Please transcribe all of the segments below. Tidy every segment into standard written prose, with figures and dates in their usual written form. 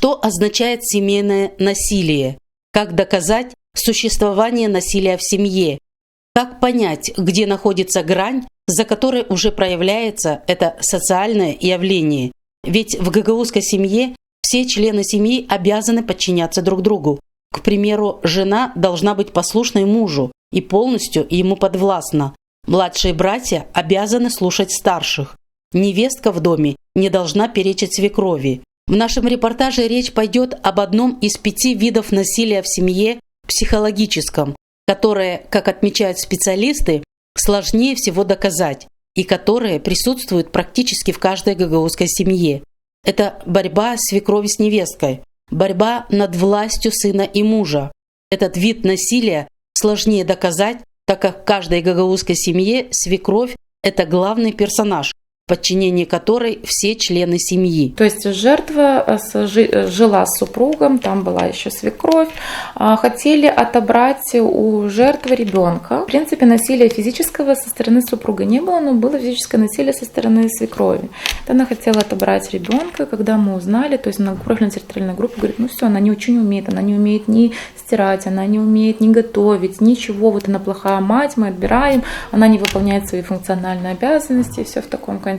Что означает семейное насилие? Как доказать существование насилия в семье? Как понять, где находится грань, за которой уже проявляется это социальное явление? Ведь в гагаузской семье все члены семьи обязаны подчиняться друг другу. К примеру, жена должна быть послушной мужу и полностью ему подвластна. Младшие братья обязаны слушать старших. Невестка в доме не должна перечить свекрови. В нашем репортаже речь пойдет об одном из 5 видов насилия в семье – психологическом, которое, как отмечают специалисты, сложнее всего доказать и которое присутствует практически в каждой гагаузской семье. Это борьба свекрови с невесткой, борьба над властью сына и мужа. Этот вид насилия сложнее доказать, так как в каждой гагаузской семье свекровь – это главный персонаж, в подчинении которой все члены семьи. То есть жертва жила с супругом, там была еще свекровь, хотели отобрать у жертвы ребенка. В принципе, насилия физического со стороны супруга не было, но было физическое насилие со стороны свекрови. Она хотела отобрать ребенка, когда мы узнали, то есть многопрофильная территориальная группа говорит, ну все, она ничего не умеет, она не умеет ни стирать, она не умеет ни готовить, ничего, вот она плохая мать, мы отбираем, она не выполняет свои функциональные обязанности, все в таком контексте.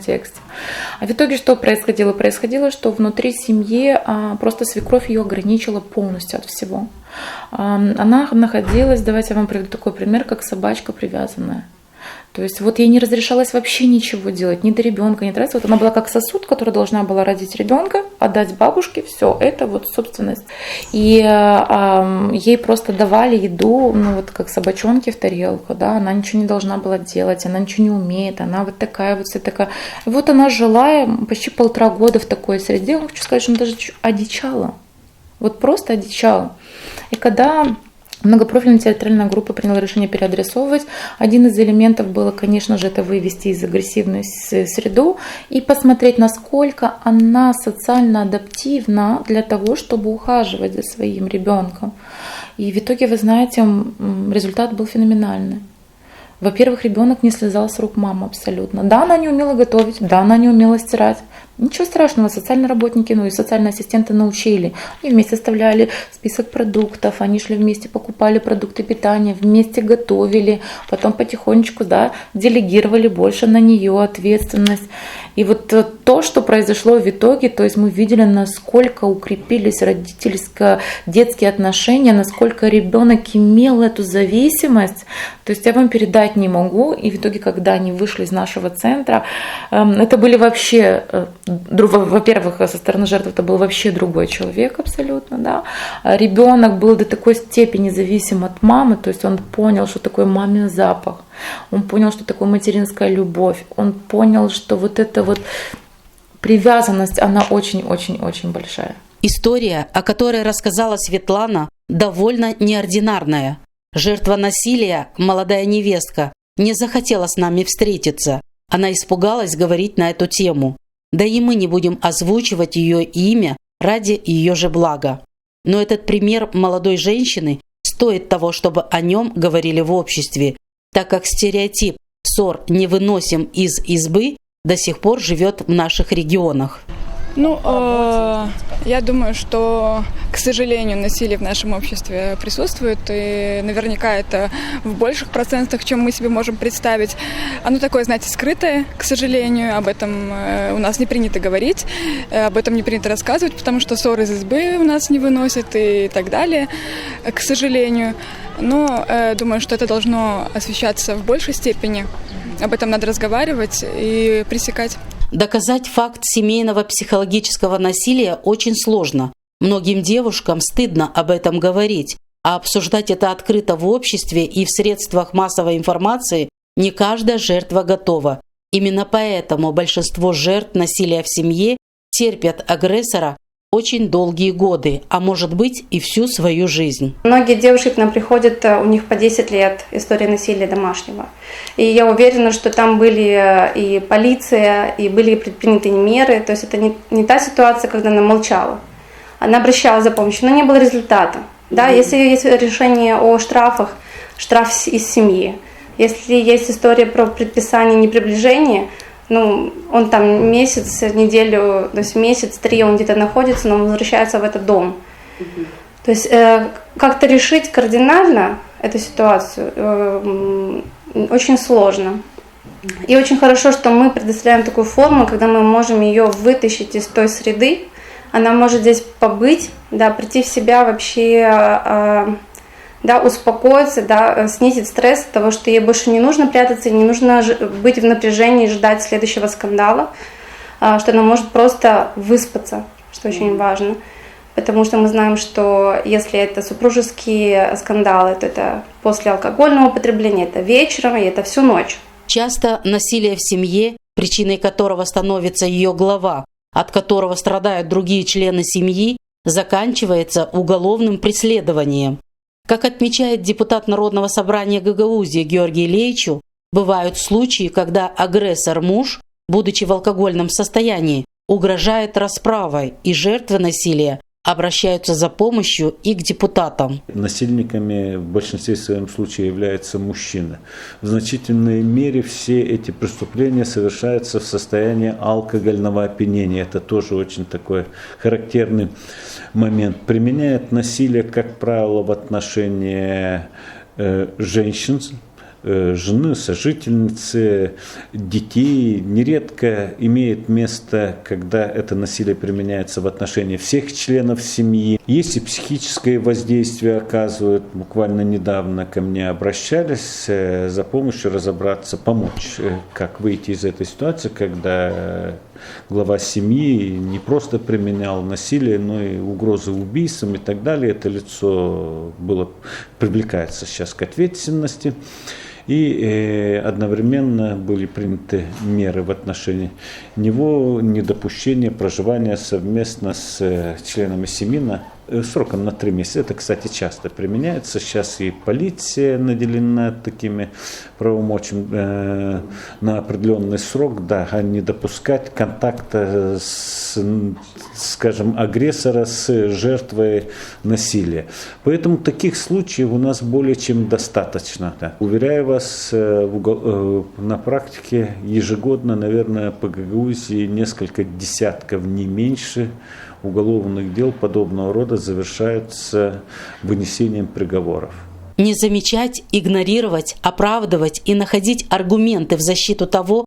А в итоге что происходило? Происходило, что внутри семьи просто свекровь ее ограничила полностью от всего. Она находилась, давайте я вам приведу такой пример, как собачка привязанная. То есть вот ей не разрешалось вообще ничего делать, ни до ребенка, ни тратить. Вот она была как сосуд, который должна была родить ребенка, отдать бабушке, все, это вот собственность. И ей просто давали еду, ну вот как собачонки в тарелку, да, она ничего не должна была делать, она ничего не умеет, она вот такая вот вся такая. И вот она жила почти 1,5 года в такой среде, я хочу сказать, что она даже одичала, вот просто одичала. И когда многопрофильная территориальная группа приняла решение переадресовывать. Один из элементов было, конечно же, это вывести из агрессивную среду и посмотреть, насколько она социально адаптивна для того, чтобы ухаживать за своим ребенком. И в итоге, вы знаете, результат был феноменальный. Во-первых, ребенок не слезал с рук мамы абсолютно. Да, она не умела готовить, да, она не умела стирать. Ничего страшного, социальные работники, ну и социальные ассистенты научили. Они вместе составляли список продуктов, они шли вместе, покупали продукты питания, вместе готовили, потом потихонечку, да, делегировали больше на нее ответственность. И вот то, что произошло в итоге, то есть мы видели, насколько укрепились родительско-детские отношения, насколько ребенок имел эту зависимость. То есть я вам передать не могу. И в итоге, когда они вышли из нашего центра, это были вообще, во-первых, со стороны жертвы это был вообще другой человек абсолютно, да. Ребенок был до такой степени зависим от мамы, то есть он понял, что такое мамин запах, он понял, что такое материнская любовь, он понял, что вот эта вот привязанность, она очень-очень-очень большая. История, о которой рассказала Светлана, довольно неординарная. Жертва насилия, молодая невестка, не захотела с нами встретиться. Она испугалась говорить на эту тему. Да и мы не будем озвучивать ее имя ради ее же блага. Но этот пример молодой женщины стоит того, чтобы о нем говорили в обществе, так как стереотип «ссор не выносим из избы» до сих пор живет в наших регионах. Я думаю, что, к сожалению, насилие в нашем обществе присутствует, и наверняка это в больших процентах, чем мы себе можем представить. Оно такое, знаете, скрытое, к сожалению, об этом у нас не принято говорить, об этом не принято рассказывать, потому что ссоры из избы у нас не выносят и так далее, к сожалению. Но думаю, что это должно освещаться в большей степени, об этом надо разговаривать и пресекать. Доказать факт семейного психологического насилия очень сложно. Многим девушкам стыдно об этом говорить, а обсуждать это открыто в обществе и в средствах массовой информации не каждая жертва готова. Именно поэтому большинство жертв насилия в семье терпят агрессора очень долгие годы, а может быть и всю свою жизнь. Многие девушки к нам приходят, у них по 10 лет история насилия домашнего. И я уверена, что там были и полиция, и были предприняты меры. То есть это не та ситуация, когда она молчала. Она обращалась за помощью, но не было результата. Да? Если есть решение о штрафах, штраф из семьи. Если есть история про предписание неприближения, он там месяц, неделю, то есть месяц, 3 он где-то находится, но он возвращается в этот дом. То есть как-то решить кардинально эту ситуацию очень сложно. И очень хорошо, что мы предоставляем такую форму, когда мы можем ее вытащить из той среды, она может здесь побыть, да, прийти в себя вообще, да, успокоиться, да, снизить стресс от того, что ей больше не нужно прятаться, не нужно быть в напряжении и ждать следующего скандала, что она может просто выспаться, что очень важно. Потому что мы знаем, что если это супружеские скандалы, то это после алкогольного употребления, это вечером и это всю ночь. Часто насилие в семье, причиной которого становится ее глава, от которого страдают другие члены семьи, заканчивается уголовным преследованием. Как отмечает депутат Народного собрания Гагаузии Георгий Лейчу, бывают случаи, когда агрессор-муж, будучи в алкогольном состоянии, угрожает расправой, и жертвы насилия обращаются за помощью и к депутатам. Насильниками в большинстве своем случаев являются мужчины. В значительной мере все эти преступления совершаются в состоянии алкогольного опьянения. Это тоже очень такой характерный момент. Применяют насилие, как правило, в отношении женщин, жены, сожительницы, детей. Нередко имеет место, когда это насилие применяется в отношении всех членов семьи. Если психическое воздействие оказывают, буквально недавно ко мне обращались за помощью разобраться, помочь, как выйти из этой ситуации, когда глава семьи не просто применял насилие, но и угрозы убийством и так далее. Это лицо привлекается сейчас к ответственности. И одновременно были приняты меры в отношении него, недопущение проживания совместно с членами семьи сроком на 3 месяца. Это, кстати, часто применяется. Сейчас и полиция наделена такими правомочиями на определенный срок, да, а не допускать контакта с, скажем, агрессора с жертвой насилия. Поэтому таких случаев у нас более чем достаточно. Да. Уверяю вас, на практике ежегодно, наверное, по Гагаузии несколько десятков, не меньше, уголовных дел подобного рода завершаются вынесением приговоров. Не замечать, игнорировать, оправдывать и находить аргументы в защиту того,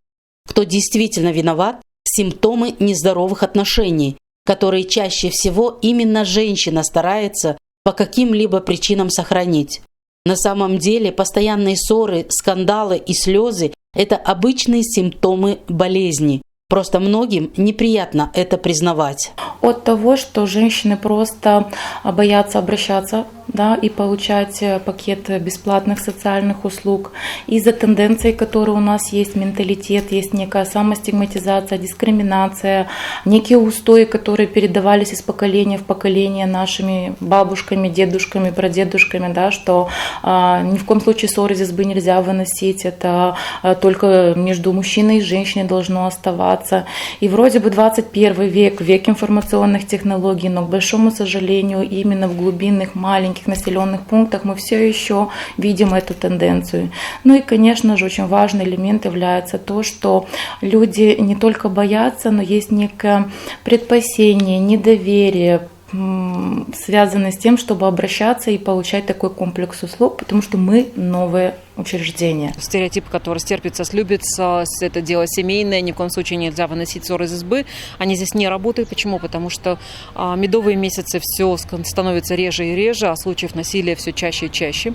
кто действительно виноват – симптомы нездоровых отношений, которые чаще всего именно женщина старается по каким-либо причинам сохранить. На самом деле постоянные ссоры, скандалы и слезы – это обычные симптомы болезни. Просто многим неприятно это признавать. От того, что женщины просто боятся обращаться, да, и получать пакет бесплатных социальных услуг, из-за тенденций, которые у нас есть, менталитет, есть некая самостигматизация, дискриминация, некие устои, которые передавались из поколения в поколение нашими бабушками, дедушками, прадедушками, да, что ни в коем случае ссоры из избы нельзя выносить, это только между мужчиной и женщиной должно оставаться. И вроде бы 21 век, век информационных технологий, но, к большому сожалению, именно в глубинных, маленьких населенных пунктах мы все еще видим эту тенденцию. Ну и, конечно же, очень важный элемент является то, что люди не только боятся, но есть некое предпочтение, недоверие, связанные с тем, чтобы обращаться и получать такой комплекс услуг, потому что мы новые учреждения. Стереотипы, которые стерпится, слюбится, это дело семейное, ни в коем случае нельзя выносить ссоры из избы, они здесь не работают. Почему? Потому что медовые месяцы все становится реже и реже, а случаев насилия все чаще и чаще.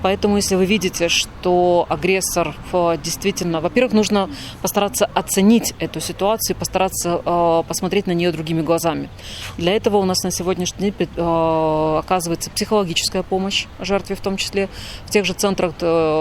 Поэтому, если вы видите, что агрессор действительно, во-первых, нужно постараться оценить эту ситуацию, постараться посмотреть на нее другими глазами. Для этого у нас на сегодняшний день оказывается психологическая помощь жертве, в том числе в тех же центрах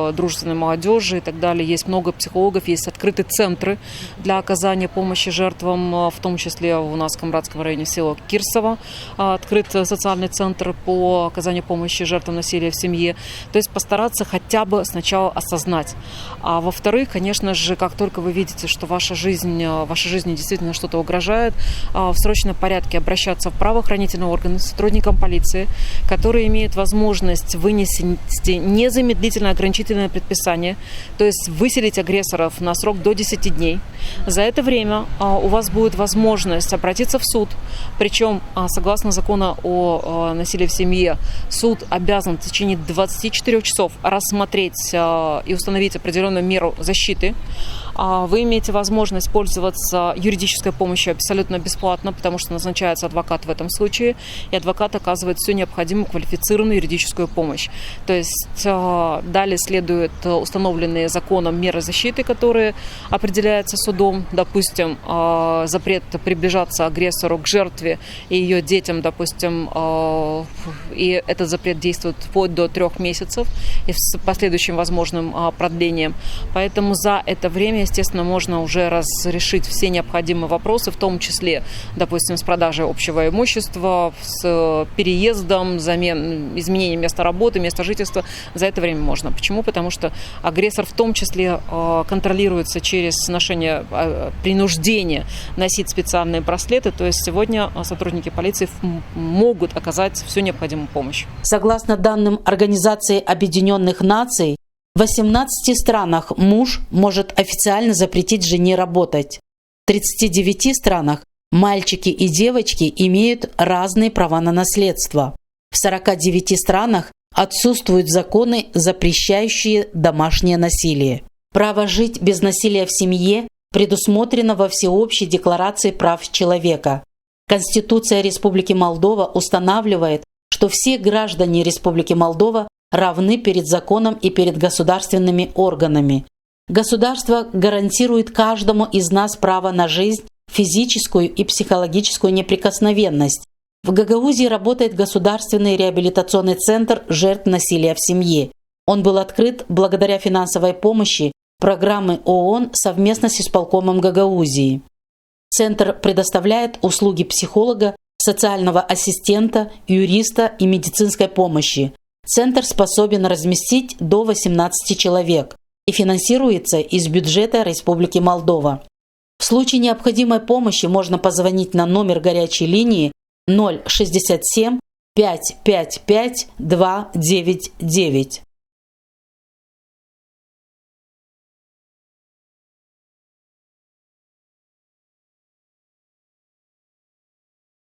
дружественной молодежи и так далее. Есть много психологов, есть открытые центры для оказания помощи жертвам, в том числе у нас в Камрадском районе село Кирсово открыт социальный центр по оказанию помощи жертвам насилия в семье. То есть постараться хотя бы сначала осознать. А во-вторых, конечно же, как только вы видите, что вашей жизни действительно что-то угрожает, в срочном порядке обращаться в правоохранительные органы, сотрудникам полиции, которые имеют возможность вынести незамедлительное ограничительное исполнительное предписание, то есть выселить агрессоров на срок до 10 дней. За это время у вас будет возможность обратиться в суд, причем согласно закону о насилии в семье, суд обязан в течение 24 часов рассмотреть и установить определенную меру защиты. Вы имеете возможность пользоваться юридической помощью абсолютно бесплатно, потому что назначается адвокат в этом случае, и адвокат оказывает всю необходимую квалифицированную юридическую помощь. То есть далее следуют установленные законом меры защиты, которые определяются судом, допустим, запрет приближаться агрессору к жертве и ее детям, допустим, и этот запрет действует вплоть до 3 месяцев и с последующим возможным продлением. Поэтому за это время, естественно, можно уже разрешить все необходимые вопросы, в том числе, допустим, с продажей общего имущества, с переездом, изменением места работы, места жительства. За это время можно. Почему? Потому что агрессор в том числе контролируется через ношение принуждения носить специальные браслеты. То есть сегодня сотрудники полиции могут оказать всю необходимую помощь. Согласно данным Организации Объединенных Наций, в 18 странах муж может официально запретить жене работать. В 39 странах мальчики и девочки имеют разные права на наследство. В 49 странах отсутствуют законы, запрещающие домашнее насилие. Право жить без насилия в семье предусмотрено во Всеобщей декларации прав человека. Конституция Республики Молдова устанавливает, что все граждане Республики Молдова равны перед законом и перед государственными органами. Государство гарантирует каждому из нас право на жизнь, физическую и психологическую неприкосновенность. В Гагаузии работает Государственный реабилитационный центр жертв насилия в семье. Он был открыт благодаря финансовой помощи программы ООН совместно с исполкомом Гагаузии. Центр предоставляет услуги психолога, социального ассистента, юриста и медицинской помощи. Центр способен разместить до 18 человек и финансируется из бюджета Республики Молдова. В случае необходимой помощи можно позвонить на номер горячей линии 067 555 299.